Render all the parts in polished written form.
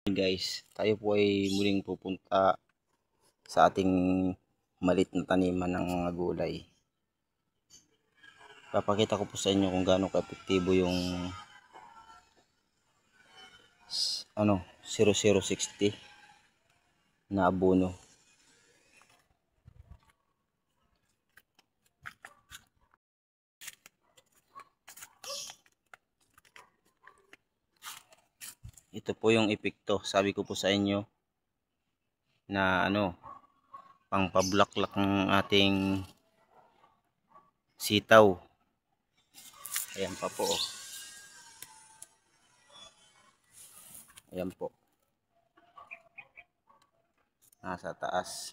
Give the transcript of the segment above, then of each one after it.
Guys, tayo po ay muling pupunta sa ating malit na taniman ng mga gulay. Papakita ko po sa inyo kung gaano ka-epektibo yung 0060 na abono. Ito po yung epekto, sabi ko po sa inyo na pangpabulaklak ng ating sitaw. Ayan pa po. Ayan po. Nasa taas.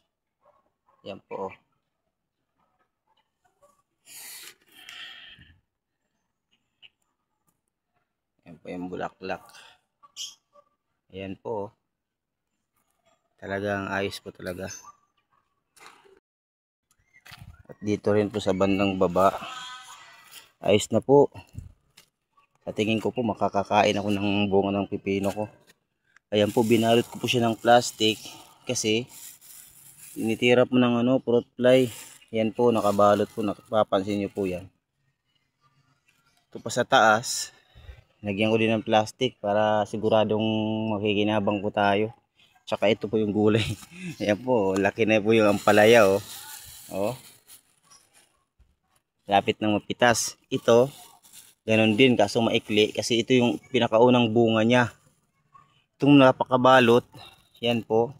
Ayan po. Ayan po yung bulaklak. Ayan po. Talagang ayos po talaga. At dito rin po sa bandang baba. Ayos na po. Sa tingin ko po makakakain ako ng bunga ng pipino ko. Ayan po, binalot ko po siya ng plastic kasi tinitira po ng fruit fly. Yan po, nakabalot po, napapansin nyo po yan. Ito pa sa taas, lagyan ko din ng plastic para siguradong makikinabang po tayo. Tsaka ito po yung gulay. Ayan po, laki na po yung ampalaya oh. Oh. Lapit ng mapitas. Ito, ganon din kaso maikli kasi ito yung pinakaunang bunga niya. Itong napakabalot, yan po.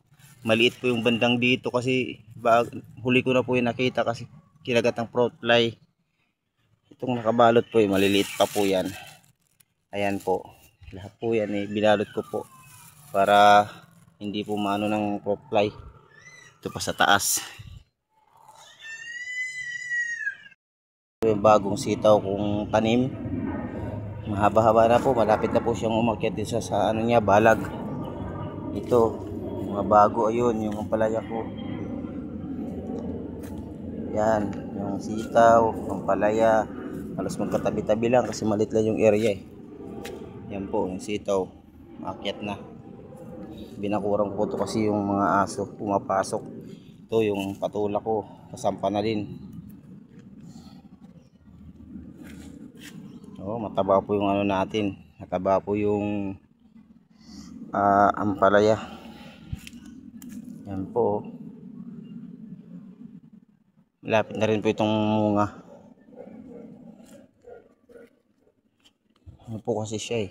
Maliit po yung bandang dito kasi huli ko na po yung nakita kasi kinagat ng fruit fly. Itong nakabalot po, maliliit pa po yan. Ayan po. Lahat po yan binalot ko po para hindi po maano ng fruit fly. Ito pa sa taas. Ito yung bagong sitaw kung tanim. Mahaba-haba na po, malapit na po siyang umakyat din sa niya, balag. Ito, mga bago, ayun, yung ampalaya ko. Yan, yung sitaw, ampalaya, halos magkatabi-tabi lang kasi malit lang yung area Yan po, yung sitaw, maakyat na. Binakurang ko to kasi yung mga aso pumapasok. Ito yung patula ko, kasampa na din. Oh, mataba po yung natin. Mataba po yung ampalaya. Yan po. Malapit na rin po itong munga. Ano po kasi siya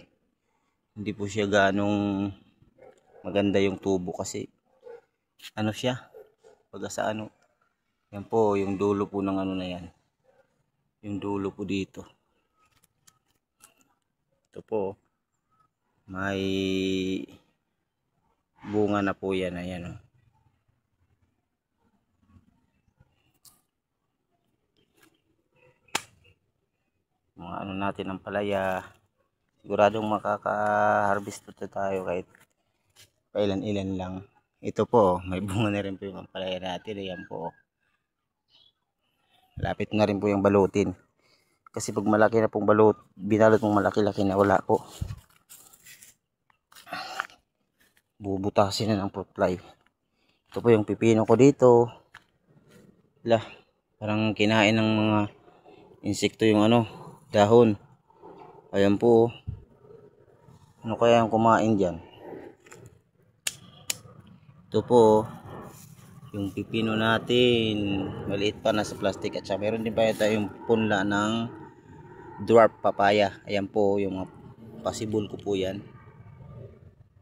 hindi po siya ganong maganda yung tubo kasi siya pag sa yan po yung dulo po ng na yan, yung dulo po dito. Ito po may bunga na po yan. Ayan mga natin ang palaya, siguradong makaka-harvest tayo kahit pailan-ilan lang. Ito po, may bunga na rin po yung palaya natin. Ayan po, lapit na rin po yung balutin kasi pag malaki na pong balot, binalot mong malaki-laki na, wala po, bubutasin na ng fruit fly. Ito po yung pipino ko dito. Parang kinain ng mga insekto yung dahon. Ayan po. Ano kaya yung kumain dyan? Ito po yung pipino natin, maliit pa, nasa plastic. At saka meron din pa tayong punla ng dwarf papaya. Ayan po yung possible ko po yan,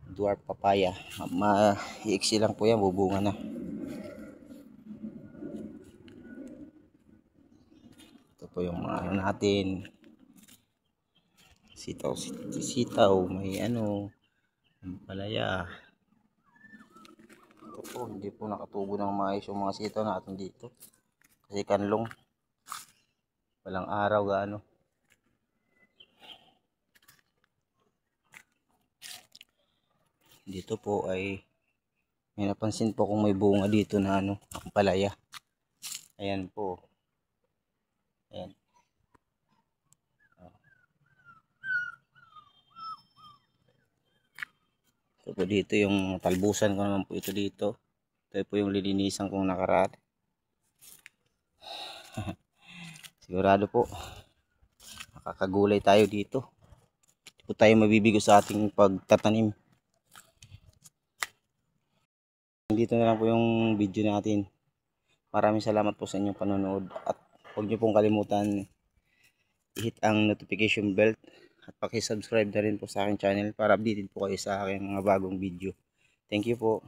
dwarf papaya. Iiksi lang po yan, bubunga na. Ito po yung mga natin, sitaw, may palaya. Ito po, hindi po nakatubo ng maayos yung mga sitaw natin dito kasi kanlong, walang araw gaano. Dito po ay may napansin po kung may bunga dito na palaya. Ayan po. Ayan. Ito po dito yung talbusan ko naman po ito dito. Ito po yung lilinisan kong nakaraan. Sigurado po makakagulay tayo dito. Hindi po tayo mabibigo sa ating pagtatanim. Dito na lang po yung video natin. Maraming salamat po sa inyong panonood at huwag niyo pong kalimutan i-hit ang notification bell at paki-subscribe na rin po sa aking channel para updated po kayo sa aking mga bagong video. Thank you po.